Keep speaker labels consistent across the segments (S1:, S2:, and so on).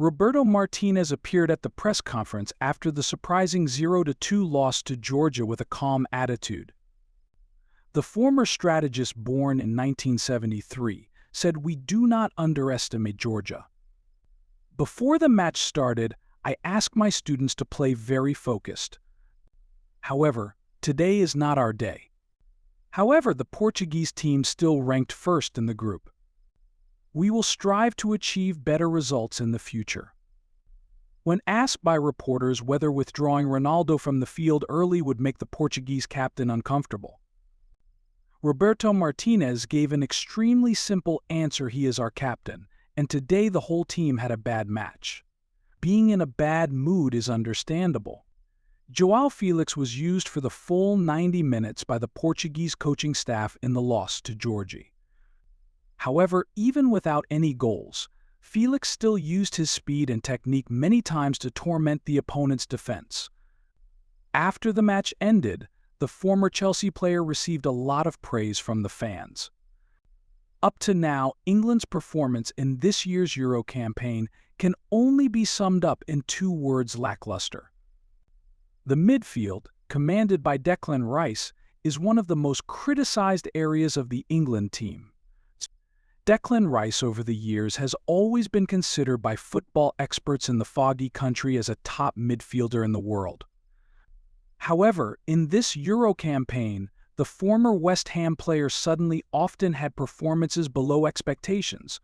S1: Roberto Martinez appeared at the press conference after the surprising 0-2 loss to Georgia with a calm attitude. The former strategist, born in 1973, said, "We do not underestimate Georgia. Before the match started, I asked my students to play very focused. However, today is not our day." However, the Portuguese team still ranked first in the group. "We will strive to achieve better results in the future." When asked by reporters whether withdrawing Ronaldo from the field early would make the Portuguese captain uncomfortable, Roberto Martinez gave an extremely simple answer: "He is our captain, and today the whole team had a bad match. Being in a bad mood is understandable." João Felix was used for the full 90 minutes by the Portuguese coaching staff in the loss to Georgia. However, even without any goals, Felix still used his speed and technique many times to torment the opponent's defense. After the match ended, the former Chelsea player received a lot of praise from the fans. Up to now, England's performance in this year's Euro campaign can only be summed up in two words: lackluster. The midfield, commanded by Declan Rice, is one of the most criticized areas of the England team. Declan Rice over the years has always been considered by football experts in the foggy country as a top midfielder in the world. However, in this Euro campaign, the former West Ham player suddenly often had performances below expectations.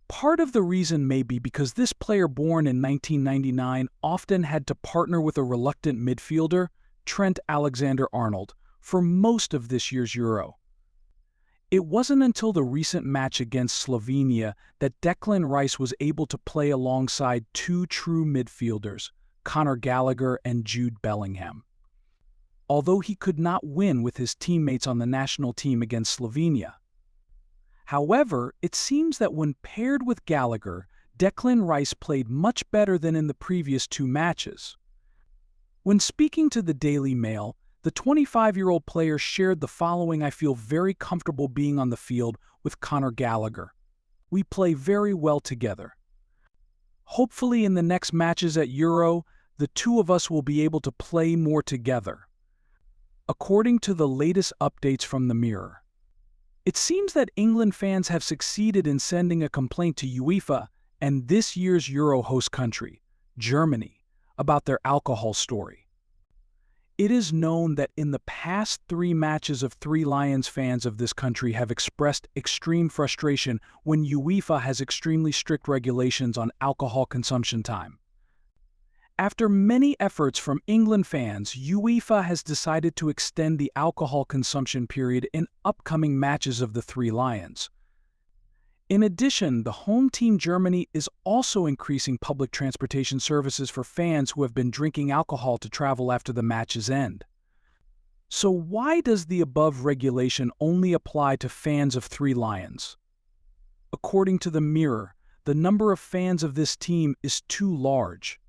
S1: Part of the reason may be because this player, born in 1999, often had to partner with a reluctant midfielder, Trent Alexander-Arnold, for most of this year's Euro. It wasn't until the recent match against Slovenia that Declan Rice was able to play alongside two true midfielders, Conor Gallagher and Jude Bellingham. Although he could not win with his teammates on the national team against Slovenia. However, it seems that when paired with Gallagher, Declan Rice played much better than in the previous two matches. When speaking to the Daily Mail, the 25-year-old player shared the following: "I feel very comfortable being on the field with Conor Gallagher. We play very well together. Hopefully in the next matches at Euro, the two of us will be able to play more together." According to the latest updates from the Mirror, it seems that England fans have succeeded in sending a complaint to UEFA and this year's Euro host country, Germany, about their alcohol story. It is known that in the past 3 matches of Three Lions, fans of this country have expressed extreme frustration when UEFA has extremely strict regulations on alcohol consumption time. After many efforts from England fans, UEFA has decided to extend the alcohol consumption period in upcoming matches of the Three Lions. In addition, the home team Germany is also increasing public transportation services for fans who have been drinking alcohol to travel after the match's end. So why does the above regulation only apply to fans of Three Lions? According to the Mirror, the number of fans of this team is too large.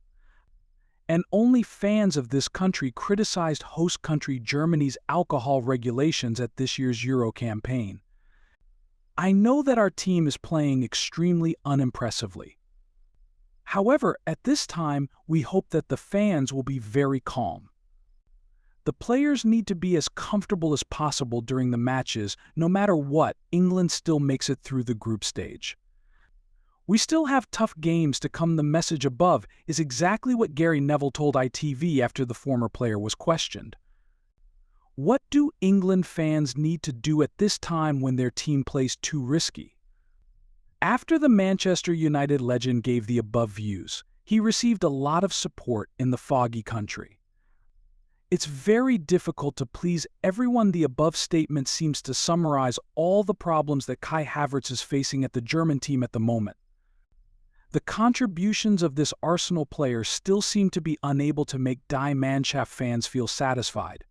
S1: And only fans of this country criticized host country Germany's alcohol regulations at this year's Euro campaign. I know that our team is playing extremely unimpressively. However, at this time, we hope that the fans will be very calm. The players need to be as comfortable as possible during the matches. No matter what, England still makes it through the group stage. We still have tough games to come. The message above is exactly what Gary Neville told ITV after the former player was questioned. What do England fans need to do at this time when their team plays too risky? After the Manchester United legend gave the above views, he received a lot of support in the foggy country. It's very difficult to please everyone. The above statement seems to summarize all the problems that Kai Havertz is facing at the German team at the moment. The contributions of this Arsenal player still seem to be unable to make Die Mannschaft fans feel satisfied.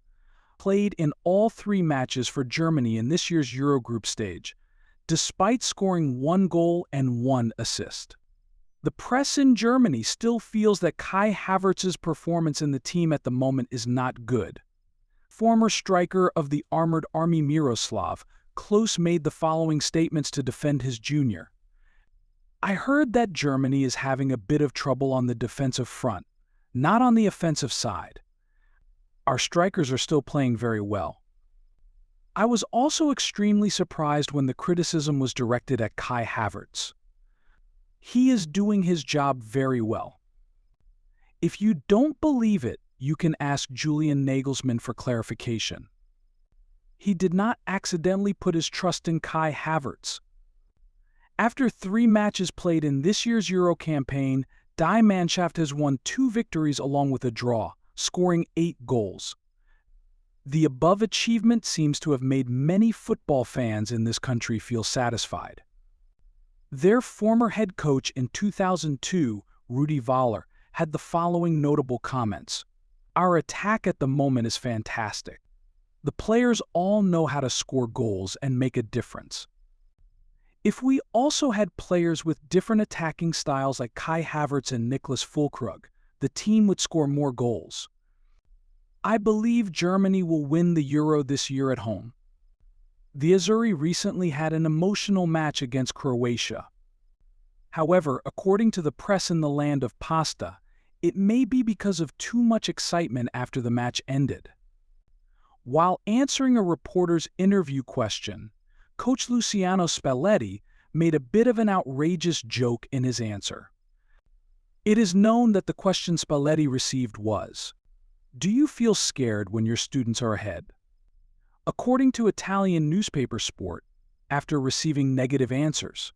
S1: Played in all 3 matches for Germany in this year's Euro group stage, despite scoring 1 goal and 1 assist. The press in Germany still feels that Kai Havertz's performance in the team at the moment is not good. Former striker of the Armored Army Miroslav Klose made the following statements to defend his junior. I heard that Germany is having a bit of trouble on the defensive front, not on the offensive side. Our strikers are still playing very well. I was also extremely surprised when the criticism was directed at Kai Havertz. He is doing his job very well. If you don't believe it, you can ask Julian Nagelsmann for clarification. He did not accidentally put his trust in Kai Havertz. After 3 matches played in this year's Euro campaign, Die Mannschaft has won 2 victories along with a draw, scoring 8 goals. The above achievement seems to have made many football fans in this country feel satisfied. Their former head coach in 2002, Rudi Völler, had the following notable comments. "Our attack at the moment is fantastic. The players all know how to score goals and make a difference. If we also had players with different attacking styles like Kai Havertz and Niklas Füllkrug, the team would score more goals. I believe Germany will win the Euro this year at home." The Azzurri recently had an emotional match against Croatia. However, according to the press in the land of pasta, it may be because of too much excitement after the match ended. While answering a reporter's interview question, Coach Luciano Spalletti made a bit of an outrageous joke in his answer. It is known that the question Spalletti received was, "Do you feel scared when your students are ahead?" According to Italian newspaper Sport, after receiving negative answers.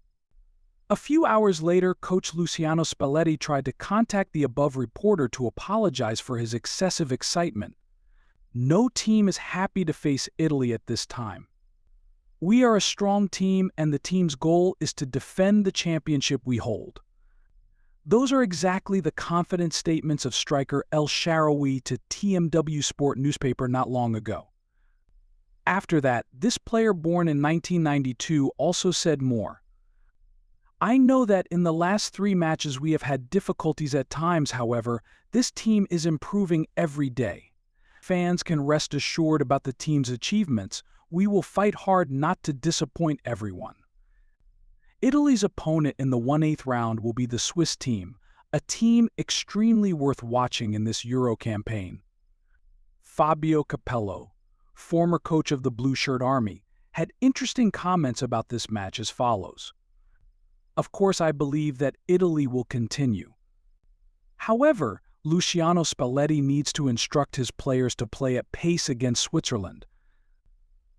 S1: A few hours later, Coach Luciano Spalletti tried to contact the above reporter to apologize for his excessive excitement. No team is happy to face Italy at this time. We are a strong team and the team's goal is to defend the championship we hold. Those are exactly the confident statements of striker El Shaarawy to TMW Sport newspaper not long ago. After that, this player born in 1992 also said more. "I know that in the last 3 matches we have had difficulties at times, however, this team is improving every day. Fans can rest assured about the team's achievements. We will fight hard not to disappoint everyone." Italy's opponent in the 1/8 round will be the Swiss team, a team extremely worth watching in this Euro campaign. Fabio Capello, former coach of the Blue Shirt Army, had interesting comments about this match as follows. "Of course, I believe that Italy will continue. However, Luciano Spalletti needs to instruct his players to play at pace against Switzerland.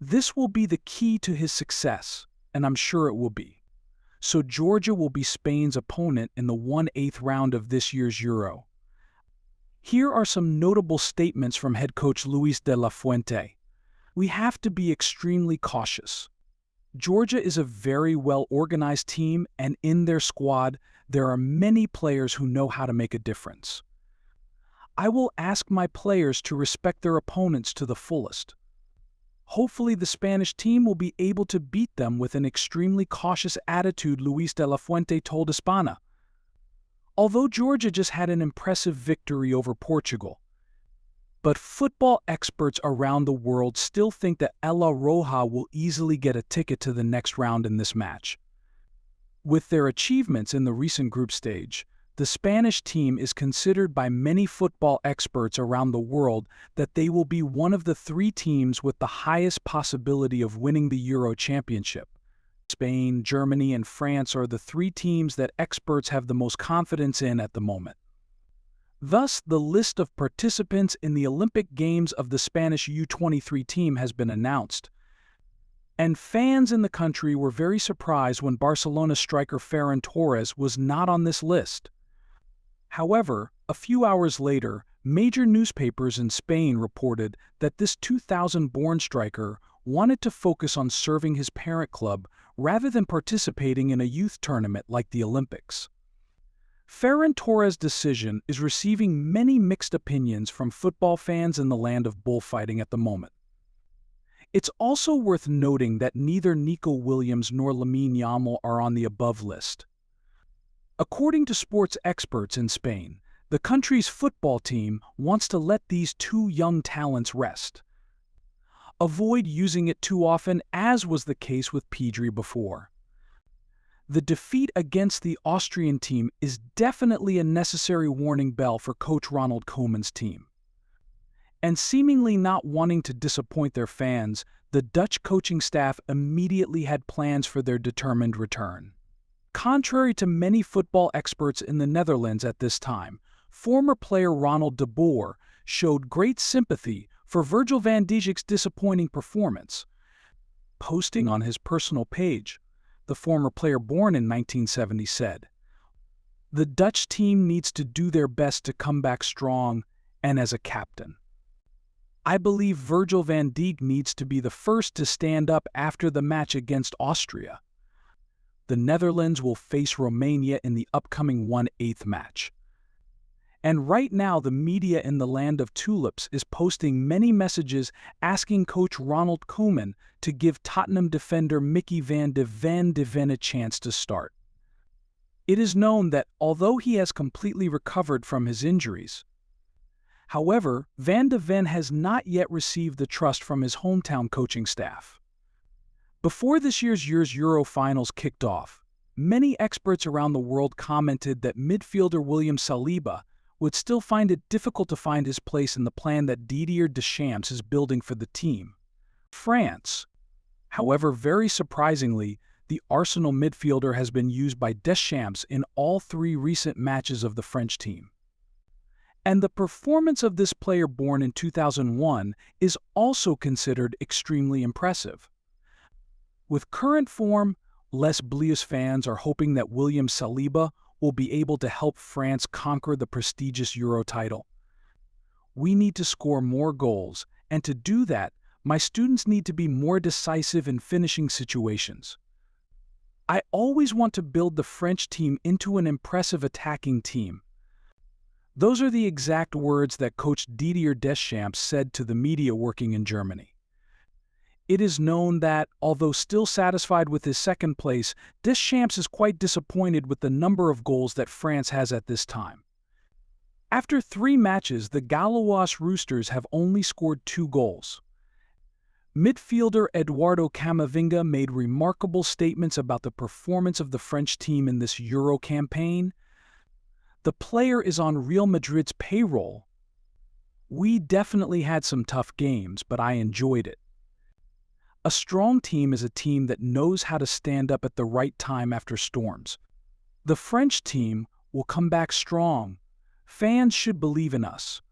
S1: This will be the key to his success, and I'm sure it will be. So Georgia will be Spain's opponent in the 1/8 round of this year's Euro." Here are some notable statements from head coach Luis de la Fuente. "We have to be extremely cautious. Georgia is a very well-organized team, and in their squad, there are many players who know how to make a difference. I will ask my players to respect their opponents to the fullest. Hopefully the Spanish team will be able to beat them with an extremely cautious attitude," Luis de la Fuente told Hispana. Although Georgia just had an impressive victory over Portugal, but football experts around the world still think that El Roja will easily get a ticket to the next round in this match. With their achievements in the recent group stage, the Spanish team is considered by many football experts around the world that they will be one of the 3 teams with the highest possibility of winning the Euro Championship. Spain, Germany, and France are the 3 teams that experts have the most confidence in at the moment. Thus, the list of participants in the Olympic Games of the Spanish U23 team has been announced. And fans in the country were very surprised when Barcelona striker Ferran Torres was not on this list. However, a few hours later, major newspapers in Spain reported that this 2000-born striker wanted to focus on serving his parent club rather than participating in a youth tournament like the Olympics. Ferran Torres' decision is receiving many mixed opinions from football fans in the land of bullfighting at the moment. It's also worth noting that neither Nico Williams nor Lamine Yamal are on the above list. According to sports experts in Spain, the country's football team wants to let these 2 young talents rest. Avoid using it too often, as was the case with Pedri before. The defeat against the Austrian team is definitely a necessary warning bell for coach Ronald Koeman's team. And seemingly not wanting to disappoint their fans, the Dutch coaching staff immediately had plans for their determined return. Contrary to many football experts in the Netherlands at this time, former player Ronald de Boer showed great sympathy for Virgil van Dijk's disappointing performance. Posting on his personal page, the former player born in 1970 said, "The Dutch team needs to do their best to come back strong and as a captain. I believe Virgil van Dijk needs to be the first to stand up after the match against Austria. The Netherlands will face Romania in the upcoming 1/8 match. And right now the media in the land of tulips is posting many messages asking coach Ronald Koeman to give Tottenham defender Mickey van de Ven a chance to start. It is known that although he has completely recovered from his injuries, however, Van de Ven has not yet received the trust from his hometown coaching staff. Before this year's Euro finals kicked off, many experts around the world commented that midfielder William Saliba would still find it difficult to find his place in the plan that Didier Deschamps is building for the team. France. However, very surprisingly, the Arsenal midfielder has been used by Deschamps in all 3 recent matches of the French team. And the performance of this player born in 2001 is also considered extremely impressive. With current form, Les Bleus fans are hoping that William Saliba will be able to help France conquer the prestigious Euro title. We need to score more goals, and to do that, my students need to be more decisive in finishing situations. I always want to build the French team into an impressive attacking team." Those are the exact words that coach Didier Deschamps said to the media working in Germany. It is known that, although still satisfied with his second place, Deschamps is quite disappointed with the number of goals that France has at this time. After 3 matches, the Gaulois Roosters have only scored 2 goals. Midfielder Eduardo Camavinga made remarkable statements about the performance of the French team in this Euro campaign. "The player is on Real Madrid's payroll. We definitely had some tough games, but I enjoyed it. A strong team is a team that knows how to stand up at the right time after storms. The French team will come back strong. Fans should believe in us."